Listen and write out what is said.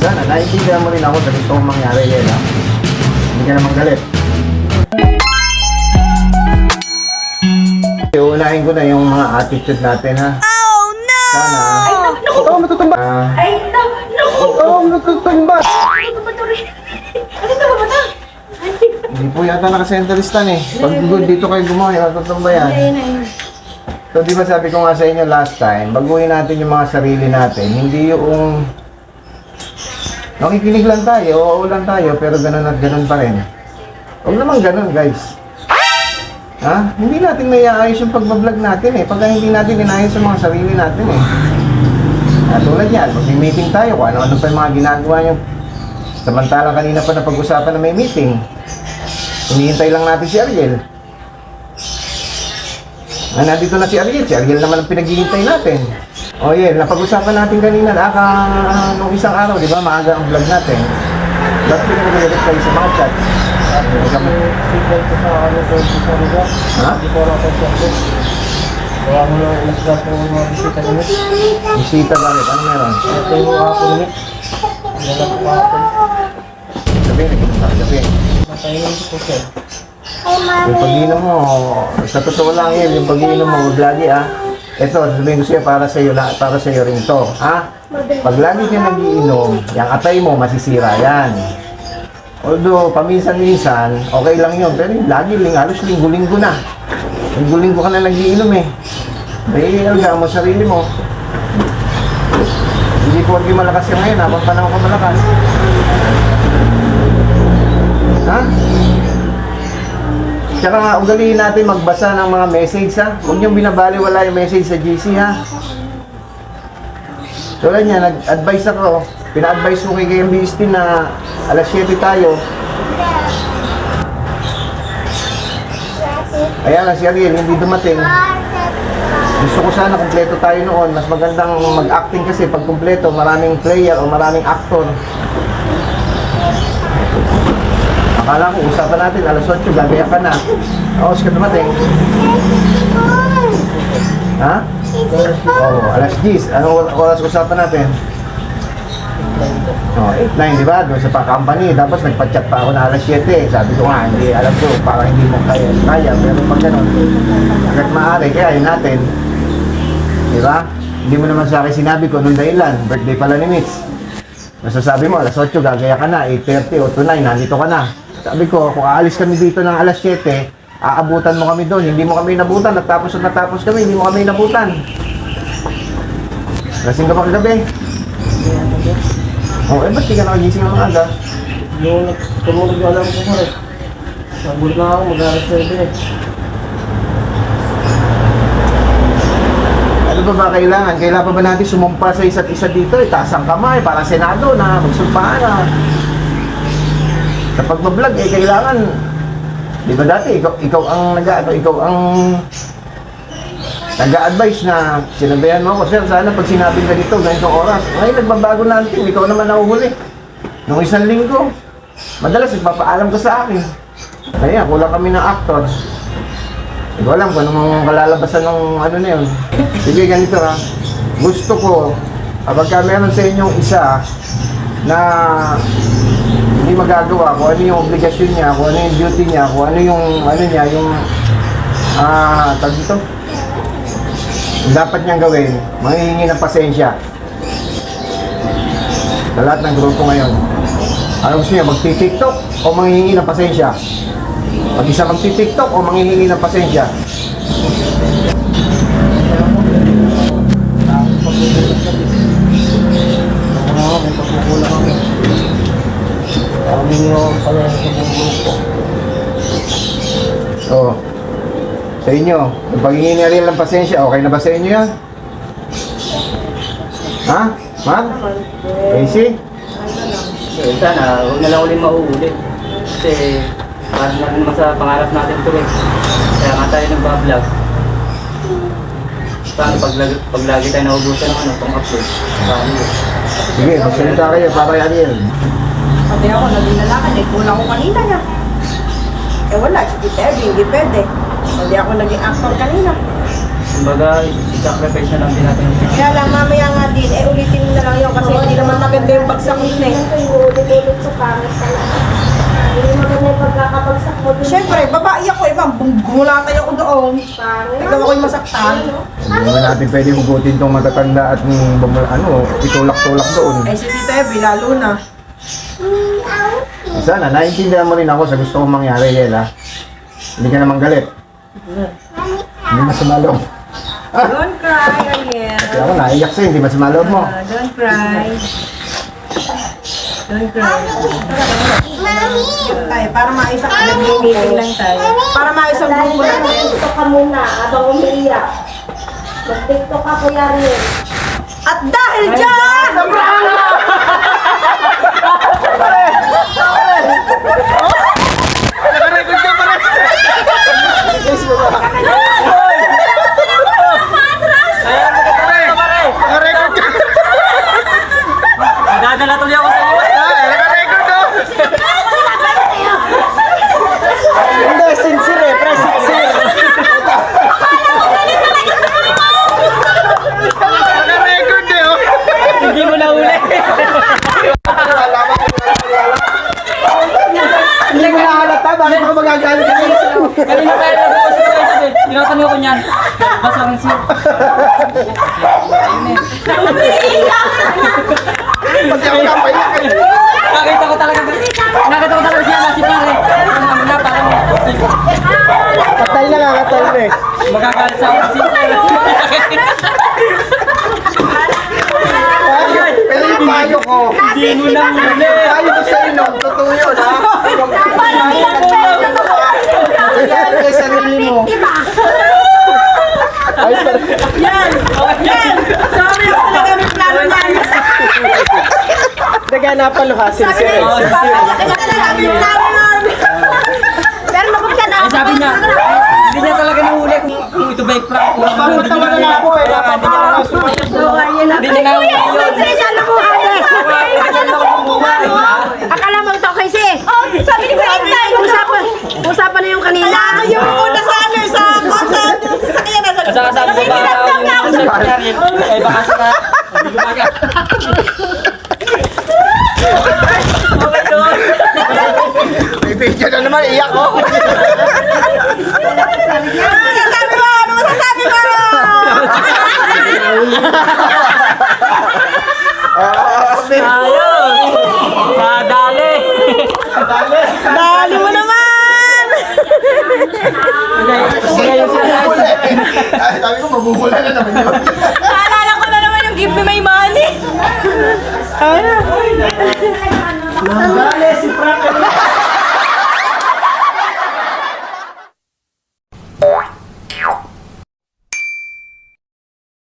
Sana, naiintindihan mo rin ako sa gusto kong mangyari yan, ha? Hindi ka naman galit. Uunahin ko na yung mga attitude natin, ha? Oh no! Sana, Ay, naku! oo, matutumba! Ay, naku! Oo, matutumba! Ano ba ito rin? Ano ba ba ito? Hindi po yata nakasenteristan eh. Pag dito kayo gumawa, matutumba yan. So, di ba sabi ko nga sa inyo last time, baguhin natin yung mga sarili natin. Hindi yung nakikinig lang tayo, oo lang tayo, pero ganun at ganun pa rin. Huwag naman ganun, guys. Ha? Hindi natin naiayos yung pagbablog natin eh. Pagka hindi natin inayos yung mga sarili natin eh. Tulad yan, pag may meeting tayo, kung ano-ano pa yung mga ginagawa nyo. Samantalang kanina pa na pag-usapan na may meeting. Hinihintay lang natin si Ariel. Nandito na si Ariel. Si Ariel naman ang pinaghihintay natin. O yeah, napag-usapan natin kanina nung isang araw, di ba? Maaga ang vlog natin. Ba't pinag-ulit kayo sa mga chat? Signal ko sa ano sa Rizal. Ha? Hindi ko na ako siya. Kaya mo lang ilasgas ko mga bisita nila. Bisita bakit? Ano meron? Ito yung ako nila. Wala ko pa ako. Gabi, nagkita sa gabi. Matayin ko siya. Yung pag-inom mo, sa totoo lang yun, yung pag-inom mo, huwag lagi Ito, sabihin ko sa'yo, para sa'yo rin to, ha? Pag lagi ka nag-iinom, yung atay mo, masisira yan. Although, paminsan-minsan, okay lang yun, pero lagi, halos linggo-linggo na. Linggo-linggo ka na nag-iinom eh. May alga mo, sarili mo. Hindi ko hindi malakas ka ngayon, habang panahon ka malakas. Ha? Tsaka nga, ugaliin natin magbasa ng mga message, ha? Huwag niyong binabaliwala yung message sa GC, ha? Tulad niya, nag-advise ako. Pina-advise ko kay KMBST na alas 7 tayo. Ayan na si Ariel, hindi dumating. Gusto ko sana kumpleto tayo noon. Mas magandang mag-acting kasi pag kumpleto, maraming player o maraming actor. Akala ko, usapan natin, alas 8, gagaya ka na. Aos ka dumating. Ha? Oo, alas 10. Anong oras usapan natin? 8-9, di ba? Doon sa pa-company. Tapos nagpa-chat pa ako na alas 7. Sabi ko nga, hindi, alam ko, para hindi mo kaya. Pero pag gano'n, agad maaari, kaya yun natin. Di ba? Hindi mo naman sa akin sinabi ko nung dahilan. Birthday pala ni Mitch. Masasabi mo, alas 8, gagaya ka na. 8:30 o 9, nandito ka na. Sabi ko, kung aalis kami dito ng alas 7, aabutan mo kami doon. Hindi mo kami nabutan. Natapos kami, hindi mo kami nabutan. Lasing ka pa kagabi? Oh, ba't di ka nakagising ng aga? Yung tumulog yung alam ko rin. Nagbulit na ako, mag-aras na rin eh. Ano ba kailangan? Kailangan pa ba natin sumumpa sa isa't isa dito? Itaas ang kamay para Senado na magsumpaan na. Sa pagbablog, kailangan. Di ba dati, ikaw ang nag-a-advise na sinabihan mo ako, sir, sana pag sinabing ganito, ganitong oras. Ngayon, nagbabago na ang team, ikaw naman nahuhuli. Nung isang linggo, madalas nagpapaalam ka sa akin. Kaya, kulang kami ng actor. Hindi ko alam kung anong kalalabasan ng ano na yun. Sige, ganito ha. Gusto ko, kapag meron sa inyong isa na hindi magagawa, kung ano yung obligasyon niya, kung ano yung duty niya, kung ano yung, tag dito, dapat niyang gawin, manghihingi ng pasensya sa lahat ng grupo ngayon. Ano gusto niya, magti-tiktok o manghihingi ng pasensya? Mag-isa magti-tiktok o manghihingi ng pasensya? May pagkukulang kami. Kami yung pala sa buong grupo. So, sa inyo, yung paghingi ni Ariel ng pasensya, okay na ba sa inyo yan? Ha? Mark? Casey? Sana, huwag na lang ulit mauulit. Kasi, para na naman sa pangarap natin ito eh. Kaya nga tayo nagbablog. Paano pag lagi tayo naubusan ng pang-upload? Paano yun? Sige, magsalita kayo para kay Ariel. Sabi ako, naging lalakad eh. Kulang ko kanina na. Eh wala, hindi pwede. Hindi ako naging actor kanina. Kumbaga, sacrifice na lang din natin. Kaya lang, mamaya nga din, ulitin mo na lang yun kasi hindi naman maganda yung bagsak mo eh. Ulit-ulit sa pangit talaga. Hindi maganda yung pagkakabagsak mo dun. Siyempre, babae ako eh, gumulatay ako doon. Pangit. Ikaw ako'y masaktan. Hindi naman natin pwede hugutin tong matatanda at itulak-tulak doon. Ay, si Tita Ebe, lalo na. Sana, naiintindihan mo rin ako sa gusto kong mangyari, Yela. Hindi ka naman galit. Hindi masama loob. Don't cry, Ariel. Kaya ako naiyak sa'yo, hindi masama loob mo. Don't cry. Don't cry. Mami! Tayo, para maayos ang meeting lang tayo. Para maayos ang grupo natin. Mag-tiktok ka muna habang umiiyak. Mag-tiktok ka, Kuya Riel. At dahil dyan! Dadala tuloy ako sa iyo. Hindi, sincere eh, pre, sincere. Hindi mo na uli. Hindi mo nahalata, bakit ako magagalit ka dito? Kanina pa yung nag-uusap ko ito eh. Tinatanong ko niyan. Basta rin siya. Pati ako napayak eh. Nakita ko talaga siya nasi pare. Ano na parang Katal na nga, katal na eh. magagalit sa ako si Pero yung payo ko, Hindi mo na uli. payo ko sa inyo, totoo yun ha. Kaya kay sarili mo. Ayos pa rin. Yan! Yan! Sabi ko talaga may plano niyan. Naganapan lo ha, sincere. Oo, sincere. Sabi yung plano nun. Pero mabag ka na. Eh, sabi niya, hindi niya talaga nahuli kung ito ba yung prank. Matawa na lang ako eh, napatawa na ako. Hindi niya nahuli yun. Akala mo ito kasi. Oh, sabi ni Kuya Inday. Usapan na yung kanina. Yung una sa ano, sa concert, yung sasakyan na sa Sasabi ko ba yung secretary, ay baka sa gumaga. Okay doon. May video na naman, iyak ko. Masasabi mo! Ano masasabi mo? Ayos! Padali! Dali mo naman! Sige yung sinasabi. Sabi ko, mabubula na naman yun.